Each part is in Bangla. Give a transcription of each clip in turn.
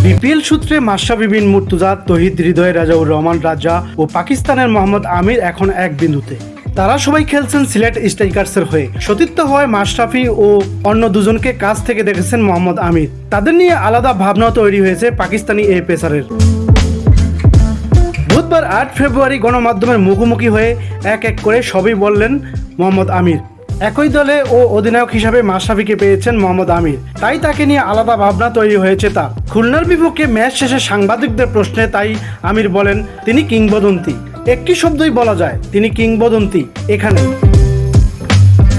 বিপিএল সূত্রে মাশরাফি বিন মুর্তজা, তৌহিদ হৃদয়, রাজাউর রহমান রাজা ও পাকিস্তানের মোহাম্মদ আমির এখন এক বিন্দুতে। তারা সবাই খেলছেন সিলেট স্ট্রাইকার্সের হয়ে। সতীর্থ হয় মাশরাফি ও অন্য দুজনকে কাছ থেকে দেখেছেন মোহাম্মদ আমির। তাদের নিয়ে আলাদা ভাবনা তৈরি হয়েছে পাকিস্তানি এই পেসারের। বুধবার 8 ফেব্রুয়ারি গণমাধ্যমের মুখোমুখি হয়ে এক এক করে সবই বললেন মোহাম্মদ আমির। একই দলে ও অধিনায়ক হিসাবে মাশরাফিকে পেয়েছেন মোহাম্মদ আমির, তাই তাকে নিয়ে আলাদা ভাবনা তৈরি হয়েছে তার। খুলনার বিপক্ষে ম্যাচ শেষে সাংবাদিকদের প্রশ্নে তাই আমির বলেন, তিনি কিংবদন্তি। একটি শব্দই বলা যায়, তিনি কিংবদন্তি। এখানে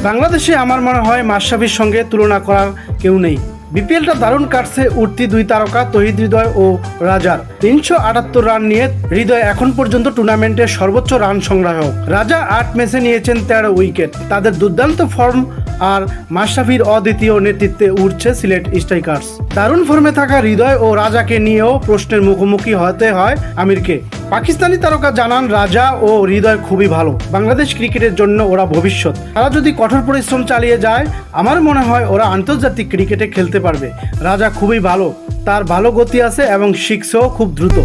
বাংলাদেশে আমার মনে হয় মাশরাফির সঙ্গে তুলনা করার কেউ নেই। বিপিএলটা দারুণ কাটছে উঠতি দুই তারকা তৌহিদ হৃদয় ও রাজার। 378 রান নিয়ে হৃদয় এখন পর্যন্ত টুর্নামেন্টের সর্বোচ্চ রান সংগ্রাহক। রাজা 8 ম্যাচে নিয়েছেন 13 উইকেট। তাদের দুর্দান্ত ফর্ম আর মাশরাফির অদ্বিতীয় নেতৃত্বে উঠছে সিলেট স্ট্রাইকার্স। দারুণ ফর্মে থাকা হৃদয় ও রাজাকে নিয়েও প্রশ্নের মুখোমুখি হতে হয় আমিরকে। পাকিস্তানি তারকা জানান, রাজা ও হৃদয় খুবই ভালো। বাংলাদেশ ক্রিকেটের জন্য ওরা ভবিষ্যৎ। তারা যদি কঠোর পরিশ্রম চালিয়ে যায়, আমার মনে হয় ওরা আন্তর্জাতিক ক্রিকেটে খেলতে পারবে। রাজা খুবই ভালো, তার ভালো গতি আছে এবং শিখছেও খুব দ্রুত।